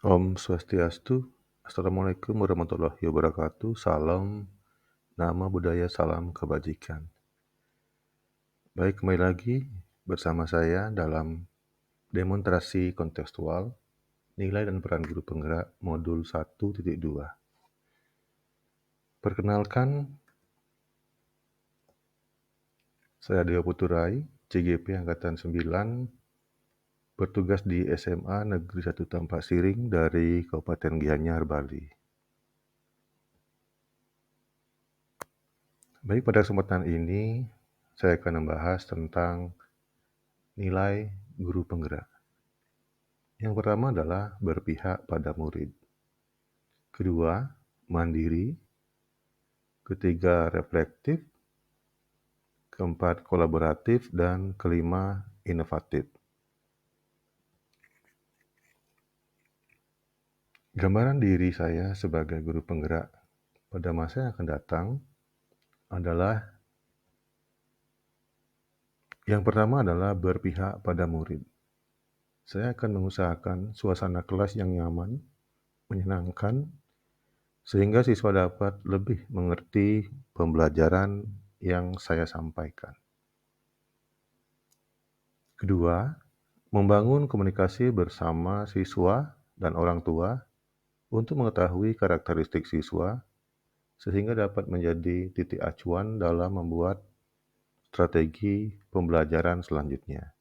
Om Swastiastu, Assalamualaikum warahmatullahi wabarakatuh, salam, nama budaya, salam kebajikan. Baik, kembali lagi bersama saya dalam demonstrasi kontekstual, nilai dan peran guru penggerak modul 1.2. Perkenalkan, saya Deo Puturai, CGP Angkatan 9, bertugas di SMA Negeri 1 Tampak Siring dari Kabupaten Gianyar, Bali. Baik, pada kesempatan ini saya akan membahas tentang nilai guru penggerak. Yang pertama adalah berpihak pada murid. Kedua, mandiri. Ketiga, reflektif. Keempat, kolaboratif. Dan kelima, inovatif. Gambaran diri saya sebagai guru penggerak pada masa yang akan datang adalah yang pertama adalah berpihak pada murid. Saya akan mengusahakan suasana kelas yang nyaman, menyenangkan, sehingga siswa dapat lebih mengerti pembelajaran yang saya sampaikan. Kedua, membangun komunikasi bersama siswa dan orang tua untuk mengetahui karakteristik siswa sehingga dapat menjadi titik acuan dalam membuat strategi pembelajaran selanjutnya.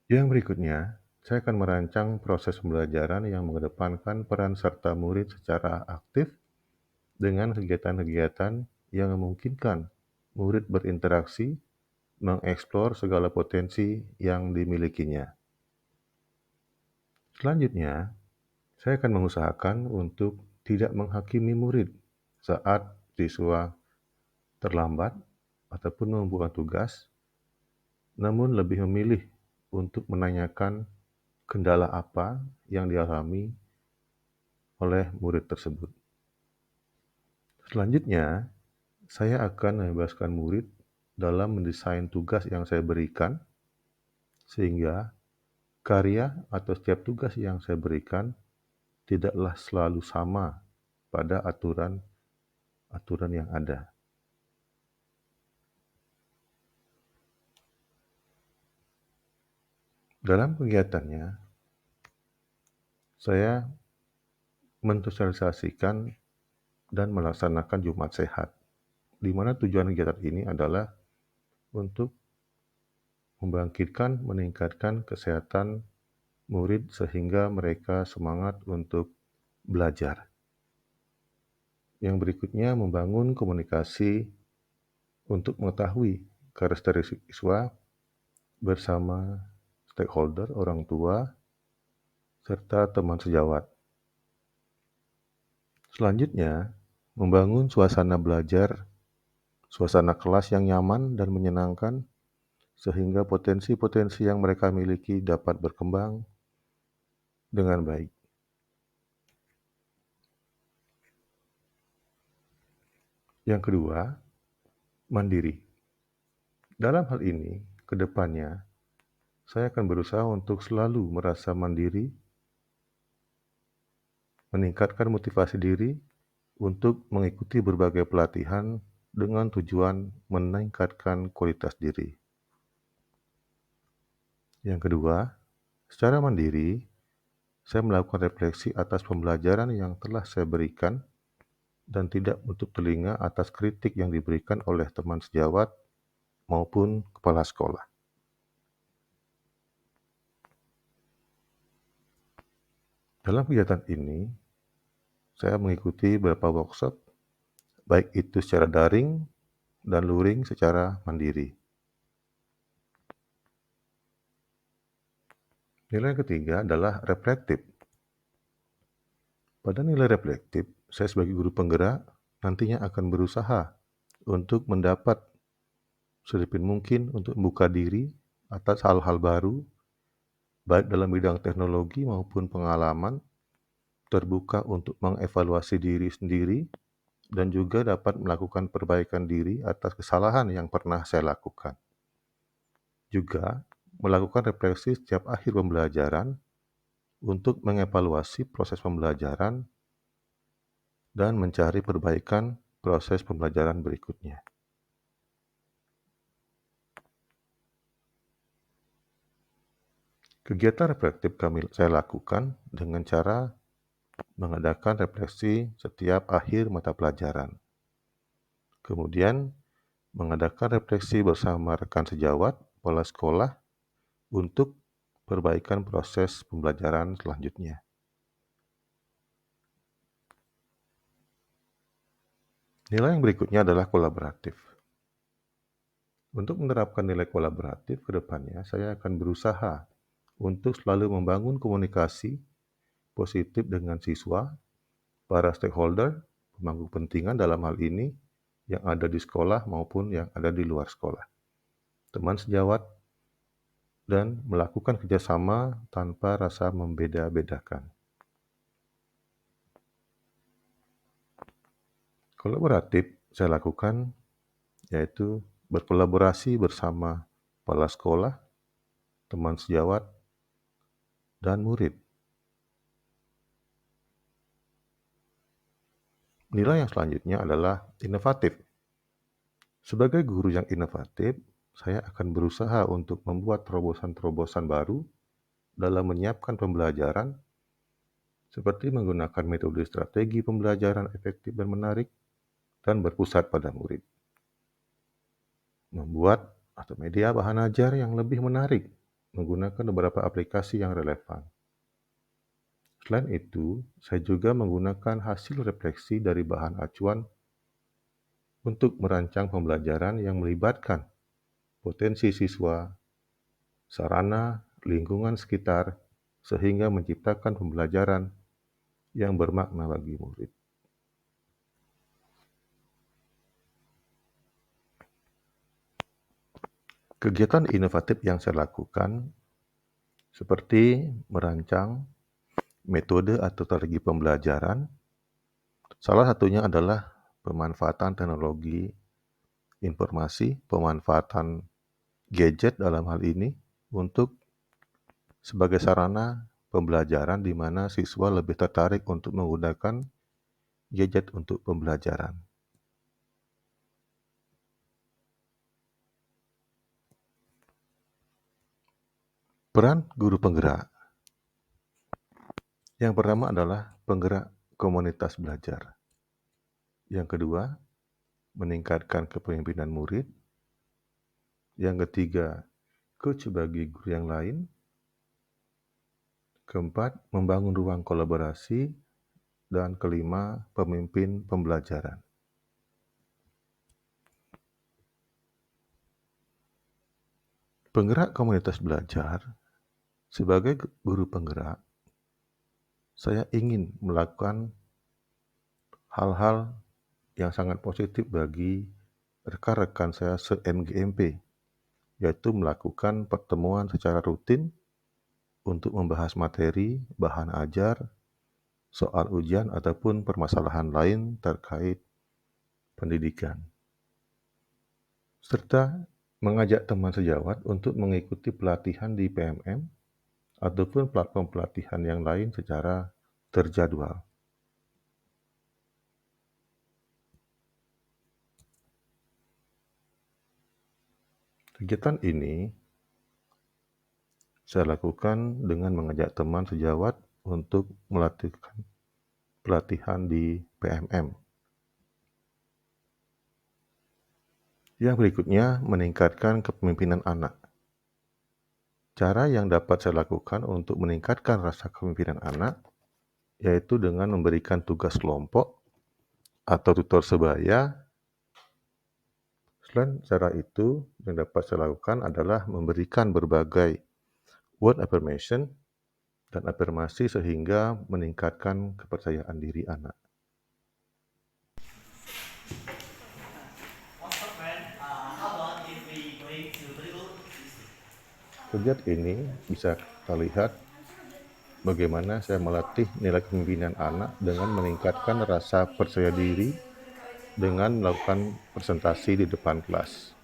Yang berikutnya, saya akan merancang proses pembelajaran yang mengedepankan peran serta murid secara aktif dengan kegiatan-kegiatan yang memungkinkan murid berinteraksi, mengeksplor segala potensi yang dimilikinya. Selanjutnya, saya akan mengusahakan untuk tidak menghakimi murid saat siswa terlambat ataupun membuat tugas, namun lebih memilih untuk menanyakan kendala apa yang dialami oleh murid tersebut. Selanjutnya, saya akan membebaskan murid dalam mendesain tugas yang saya berikan, sehingga karya atau setiap tugas yang saya berikan tidaklah selalu sama pada aturan yang ada. Dalam kegiatannya, saya mensosialisasikan dan melaksanakan Jumat Sehat, di mana tujuan kegiatan ini adalah untuk membangkitkan, meningkatkan kesehatan murid sehingga mereka semangat untuk belajar. Yang berikutnya, membangun komunikasi untuk mengetahui karakteristik siswa bersama stakeholder, orang tua, serta teman sejawat. Selanjutnya, membangun suasana belajar, suasana kelas yang nyaman dan menyenangkan, sehingga potensi-potensi yang mereka miliki dapat berkembang dengan baik. Yang kedua, mandiri. Dalam hal ini, ke depannya, saya akan berusaha untuk selalu merasa mandiri, meningkatkan motivasi diri untuk mengikuti berbagai pelatihan dengan tujuan meningkatkan kualitas diri. Yang kedua, secara mandiri, saya melakukan refleksi atas pembelajaran yang telah saya berikan dan tidak menutup telinga atas kritik yang diberikan oleh teman sejawat maupun kepala sekolah. Dalam kegiatan ini, saya mengikuti beberapa workshop, baik itu secara daring dan luring secara mandiri. Nilai ketiga adalah reflektif. Pada nilai reflektif, saya sebagai guru penggerak nantinya akan berusaha untuk mendapat sedikit mungkin untuk membuka diri atas hal-hal baru, baik dalam bidang teknologi maupun pengalaman, terbuka untuk mengevaluasi diri sendiri, dan juga dapat melakukan perbaikan diri atas kesalahan yang pernah saya lakukan. Juga melakukan refleksi setiap akhir pembelajaran untuk mengevaluasi proses pembelajaran dan mencari perbaikan proses pembelajaran berikutnya. Kegiatan reflektif saya lakukan dengan cara mengadakan refleksi setiap akhir mata pelajaran. Kemudian, mengadakan refleksi bersama rekan sejawat, kepala sekolah, untuk perbaikan proses pembelajaran selanjutnya. Nilai yang berikutnya adalah kolaboratif. Untuk menerapkan nilai kolaboratif ke depannya, saya akan berusaha untuk selalu membangun komunikasi positif dengan siswa, para stakeholder, pemangku kepentingan dalam hal ini, yang ada di sekolah maupun yang ada di luar sekolah, teman sejawat, dan melakukan kerjasama tanpa rasa membeda-bedakan. Kolaboratif saya lakukan yaitu berkolaborasi bersama kepala sekolah, teman sejawat, dan murid. Nilai yang selanjutnya adalah inovatif. Sebagai guru yang inovatif, saya akan berusaha untuk membuat terobosan-terobosan baru dalam menyiapkan pembelajaran, seperti menggunakan metode strategi pembelajaran efektif dan menarik, dan berpusat pada murid. Membuat atau media bahan ajar yang lebih menarik, menggunakan beberapa aplikasi yang relevan. Selain itu, saya juga menggunakan hasil refleksi dari bahan acuan untuk merancang pembelajaran yang melibatkan potensi siswa, sarana, lingkungan sekitar, sehingga menciptakan pembelajaran yang bermakna bagi murid. Kegiatan inovatif yang saya lakukan seperti merancang metode atau strategi pembelajaran. Salah satunya adalah pemanfaatan teknologi informasi, pemanfaatan gadget dalam hal ini untuk sebagai sarana pembelajaran di mana siswa lebih tertarik untuk menggunakan gadget untuk pembelajaran. Peran guru penggerak. Yang pertama adalah penggerak komunitas belajar. Yang kedua, meningkatkan kepemimpinan murid. Yang ketiga, coach bagi guru yang lain. Keempat, membangun ruang kolaborasi. Dan kelima, pemimpin pembelajaran. Penggerak komunitas belajar, sebagai guru penggerak, saya ingin melakukan hal-hal yang sangat positif bagi rekan-rekan saya se-MGMP, yaitu melakukan pertemuan secara rutin untuk membahas materi, bahan ajar, soal ujian, ataupun permasalahan lain terkait pendidikan. Serta mengajak teman sejawat untuk mengikuti pelatihan di PMM ataupun platform pelatihan yang lain secara terjadwal. Kegiatan ini saya lakukan dengan mengajak teman sejawat untuk melakukan pelatihan di PMM. Yang berikutnya, meningkatkan kepemimpinan anak. Cara yang dapat saya lakukan untuk meningkatkan rasa kepemimpinan anak, yaitu dengan memberikan tugas kelompok atau tutor sebaya. Selain cara itu, yang dapat saya lakukan adalah memberikan berbagai word affirmation dan afirmasi sehingga meningkatkan kepercayaan diri anak. Kegiatan ini bisa kita lihat bagaimana saya melatih nilai kepemimpinan anak dengan meningkatkan rasa percaya diri dengan melakukan presentasi di depan kelas.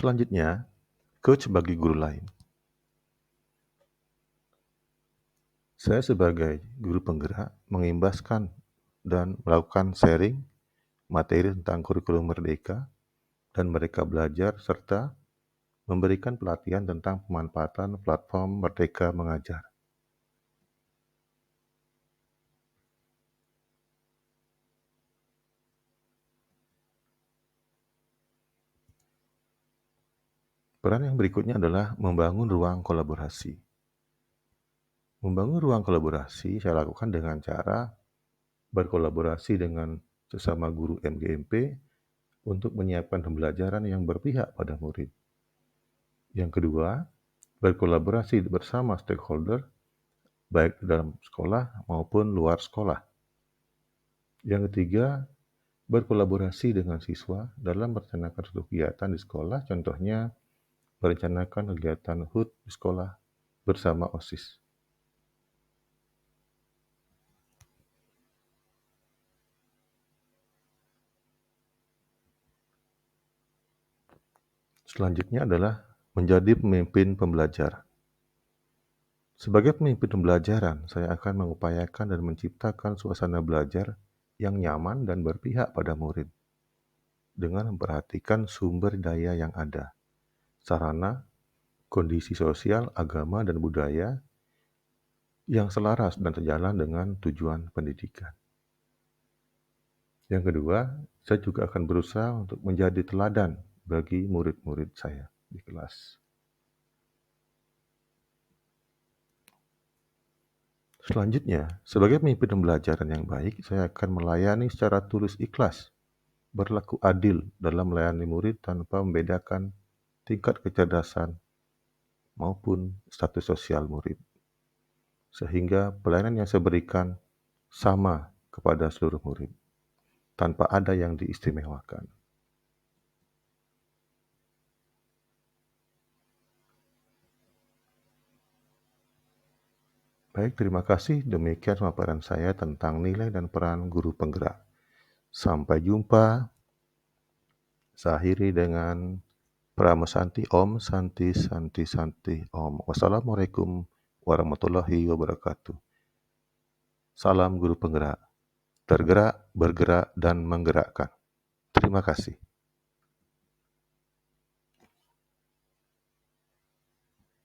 Selanjutnya, coach bagi guru lain. Saya sebagai guru penggerak mengimbaskan dan melakukan sharing materi tentang kurikulum Merdeka dan mereka belajar serta memberikan pelatihan tentang pemanfaatan platform Merdeka Mengajar. Peran yang berikutnya adalah membangun ruang kolaborasi. Membangun ruang kolaborasi saya lakukan dengan cara berkolaborasi dengan sesama guru MGMP untuk menyiapkan pembelajaran yang berpihak pada murid. Yang kedua, berkolaborasi bersama stakeholder baik di dalam sekolah maupun luar sekolah. Yang ketiga, berkolaborasi dengan siswa dalam merencanakan suatu kegiatan di sekolah, contohnya merencanakan kegiatan HUT di sekolah bersama OSIS. Selanjutnya adalah menjadi pemimpin pembelajar. Sebagai pemimpin pembelajaran, saya akan mengupayakan dan menciptakan suasana belajar yang nyaman dan berpihak pada murid dengan memperhatikan sumber daya yang ada, sarana, kondisi sosial, agama, dan budaya yang selaras dan sejalan dengan tujuan pendidikan. Yang kedua, saya juga akan berusaha untuk menjadi teladan bagi murid-murid saya di kelas. Selanjutnya, sebagai pemimpin pembelajaran yang baik, saya akan melayani secara tulus ikhlas, berlaku adil dalam melayani murid tanpa membedakan tingkat kecerdasan maupun status sosial murid. Sehingga pelayanan yang saya berikan sama kepada seluruh murid, tanpa ada yang diistimewakan. Baik, terima kasih. Demikian pemaparan saya tentang nilai dan peran guru penggerak. Sampai jumpa. Saya akhiri dengan Prama Santi Om, Santi, Santi, Santi Om. Wassalamualaikum warahmatullahi wabarakatuh. Salam guru penggerak. Tergerak, bergerak, dan menggerakkan. Terima kasih.